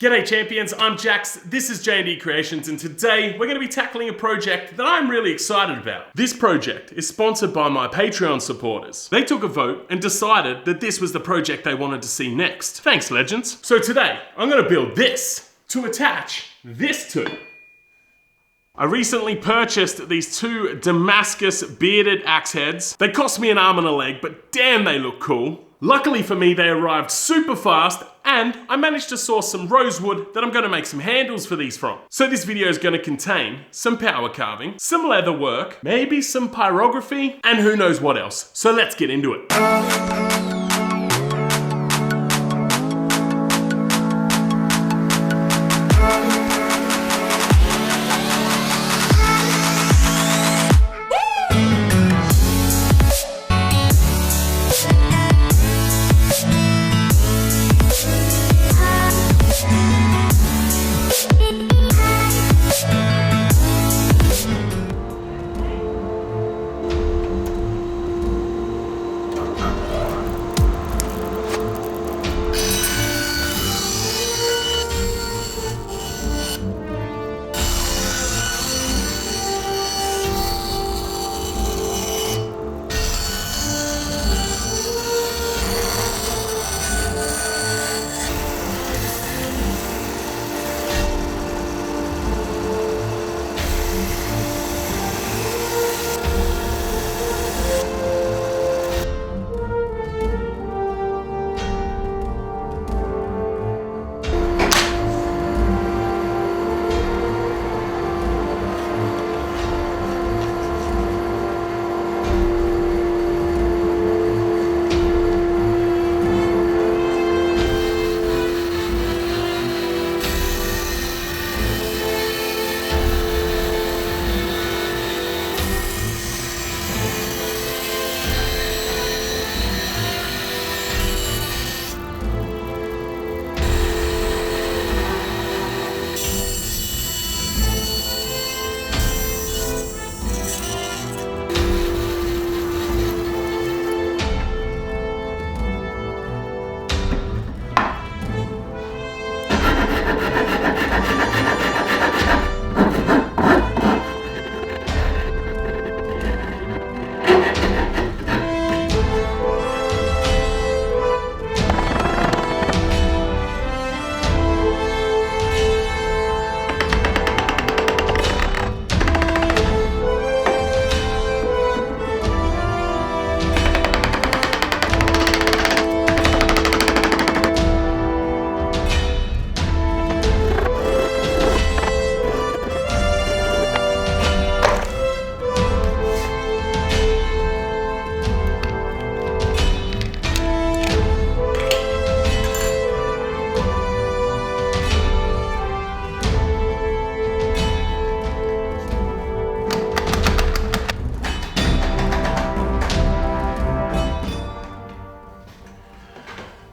G'day champions, I'm Jax, this is J&D Creations, and today we're going to be tackling a project that I'm really excited about. This project is sponsored by my Patreon supporters. They took a vote and decided that this was the project they wanted to see next. Thanks, legends. So today, I'm going to build this to attach this to. I recently purchased these two Damascus bearded axe heads. They cost me an arm and a leg, but damn they look cool. Luckily for me, they arrived super fast, and I managed to source some rosewood that I'm going to make some handles for these from. So this video is going to contain some power carving, some leather work, maybe some pyrography, and who knows what else. So let's get into it.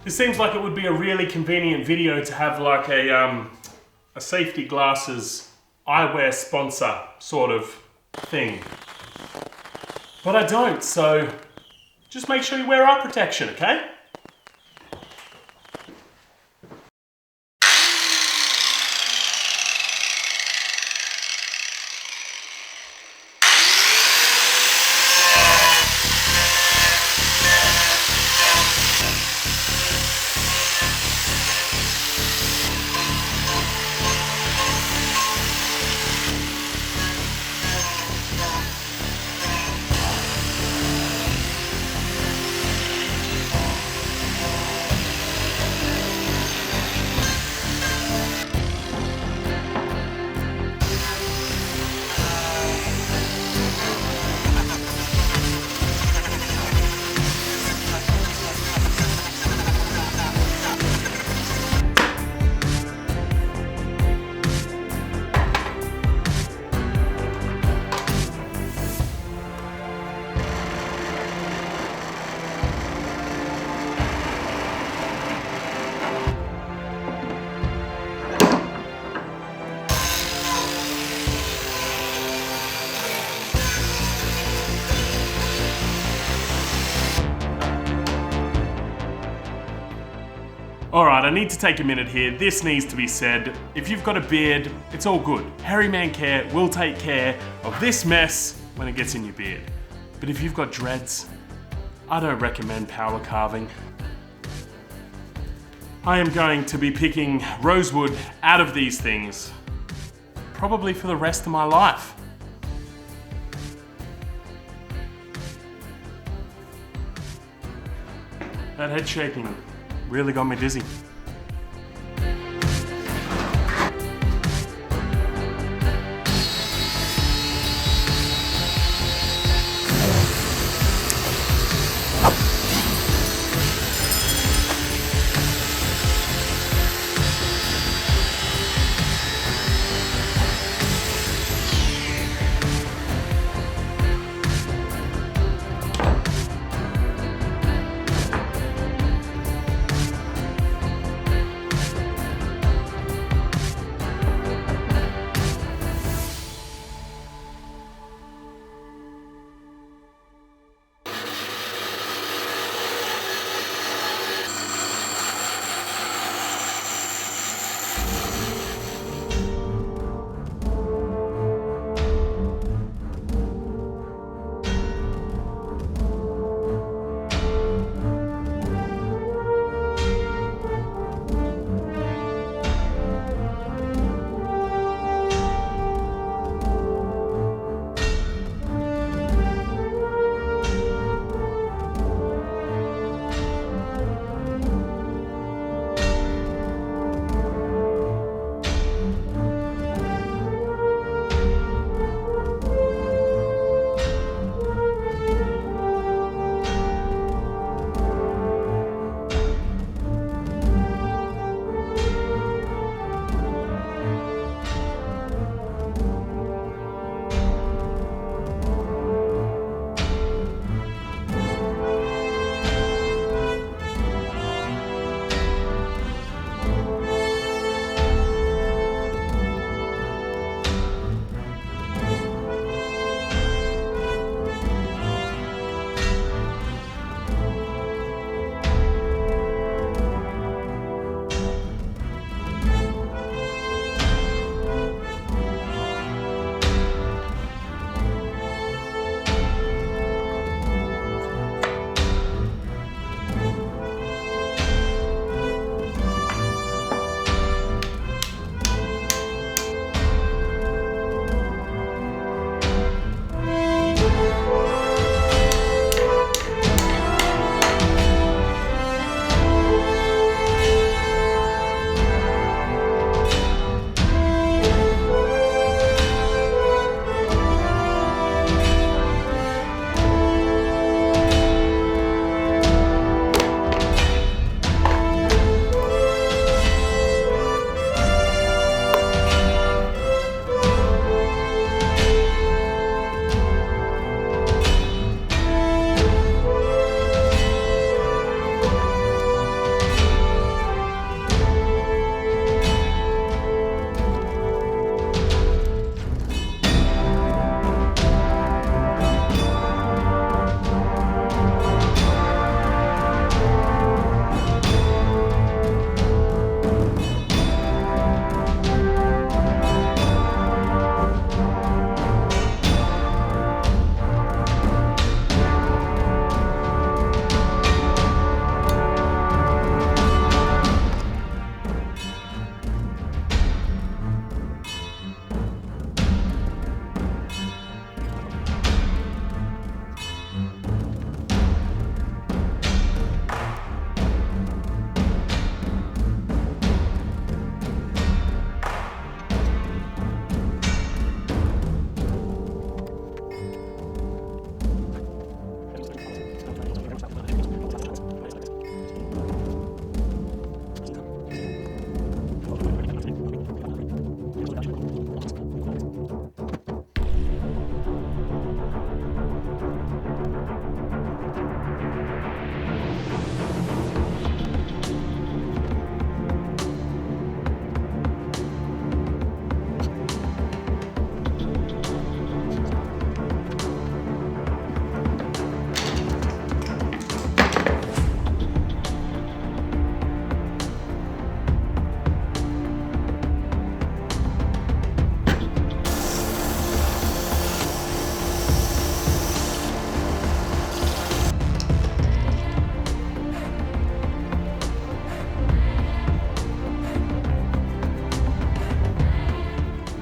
This seems like it would be a really convenient video to have like a safety glasses eyewear sponsor sort of thing. But I don't, so just make sure you wear eye protection, okay? Alright, I need to take a minute here. This needs to be said. If you've got a beard, it's all good. Hairy Man Care will take care of this mess when it gets in your beard. But if you've got dreads, I don't recommend power carving. I am going to be picking rosewood out of these things, probably for the rest of my life. That head shaking really got me dizzy.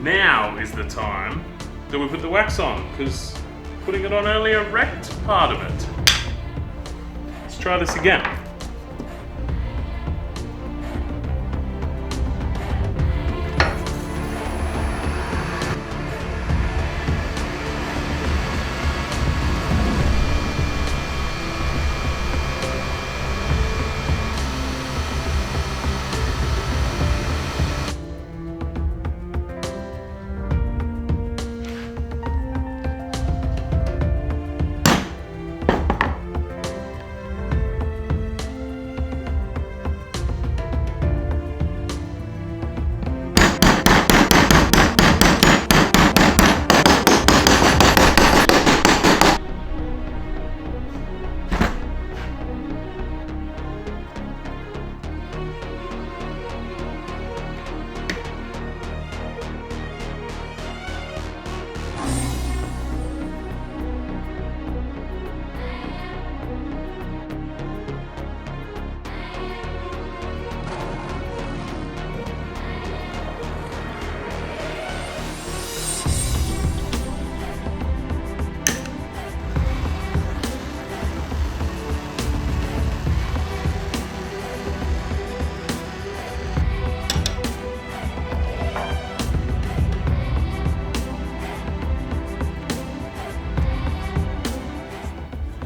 Now is the time that we put the wax on, because putting it on earlier wrecked part of it. Let's try this again.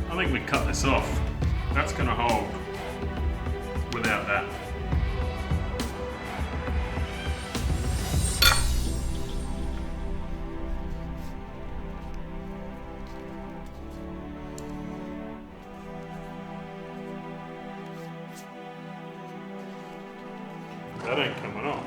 I think we cut this off. That's gonna hold without that. That ain't coming off.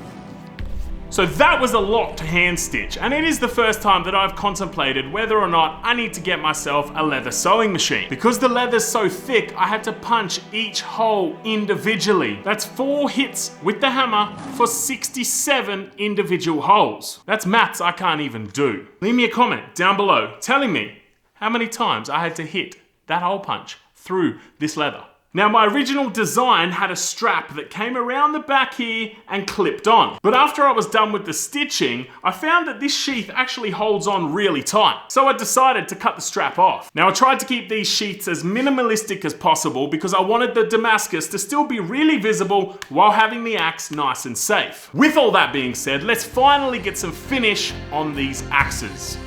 So that was a lot to hand stitch, and it is the first time that I've contemplated whether or not I need to get myself a leather sewing machine. Because the leather's so thick, I had to punch each hole individually. That's 4 hits with the hammer for 67 individual holes. That's maths I can't even do. Leave me a comment down below telling me how many times I had to hit that hole punch through this leather. Now, my original design had a strap that came around the back here and clipped on. But after I was done with the stitching, I found that this sheath actually holds on really tight. So I decided to cut the strap off. Now, I tried to keep these sheaths as minimalistic as possible because I wanted the Damascus to still be really visible while having the axe nice and safe. With all that being said, let's finally get some finish on these axes.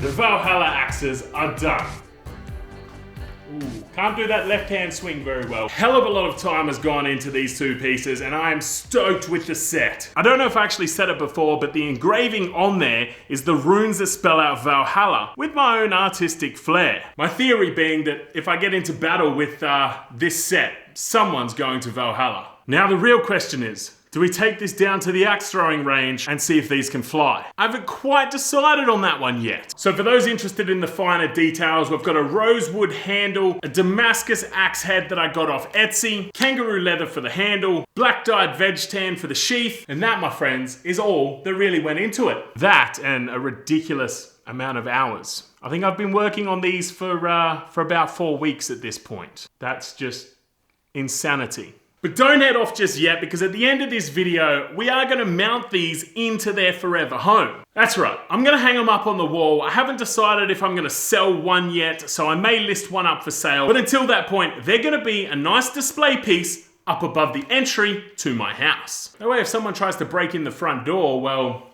The Valhalla Axes are done. Ooh, can't do that left hand swing very well. Hell of a lot of time has gone into these two pieces and I am stoked with the set. I don't know if I actually said it before, but the engraving on there is the runes that spell out Valhalla with my own artistic flair. My theory being that if I get into battle with this set, someone's going to Valhalla. Now the real question is, do we take this down to the axe throwing range and see if these can fly? I haven't quite decided on that one yet. So for those interested in the finer details, we've got a rosewood handle, a Damascus axe head that I got off Etsy, kangaroo leather for the handle, black dyed veg tan for the sheath, and that, my friends, is all that really went into it. That and a ridiculous amount of hours. I think I've been working on these for about 4 weeks at this point. That's just insanity. But don't head off just yet, because at the end of this video, we are gonna mount these into their forever home. That's right, I'm gonna hang them up on the wall. I haven't decided if I'm gonna sell one yet, so I may list one up for sale. But until that point, they're gonna be a nice display piece up above the entry to my house. That way, if someone tries to break in the front door, well...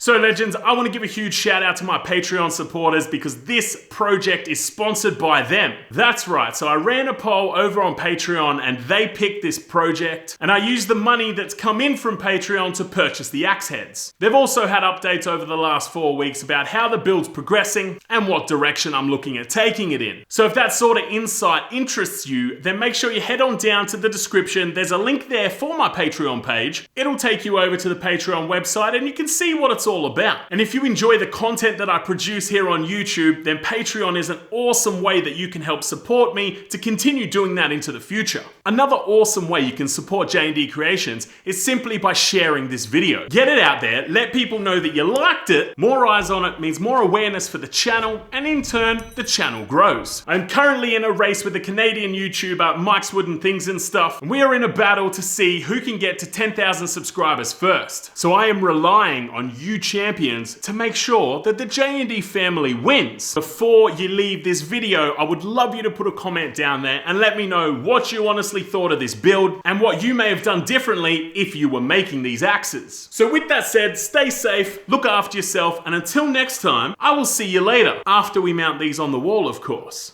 So legends, I want to give a huge shout out to my Patreon supporters because this project is sponsored by them. That's right, so I ran a poll over on Patreon and they picked this project, and I used the money that's come in from Patreon to purchase the axe heads. They've also had updates over the last 4 weeks about how the build's progressing and what direction I'm looking at taking it in. So if that sort of insight interests you, then make sure you head on down to the description. There's a link there for my Patreon page. It'll take you over to the Patreon website and you can see what it's all about. And if you enjoy the content that I produce here on YouTube, then Patreon is an awesome way that you can help support me to continue doing that into the future. Another awesome way you can support J&D Creations is simply by sharing this video. Get it out there, let people know that you liked it. More eyes on it means more awareness for the channel, and in turn, the channel grows. I'm currently in a race with a Canadian YouTuber, Mike's Wooden Things and Stuff, and we are in a battle to see who can get to 10,000 subscribers first. So I am relying on you champions to make sure that the J&D family wins. Before you leave this video, I would love you to put a comment down there and let me know what you honestly thought of this build and what you may have done differently if you were making these axes. So with that said, stay safe, look after yourself, and until next time, I will see you later, after we mount these on the wall, of course.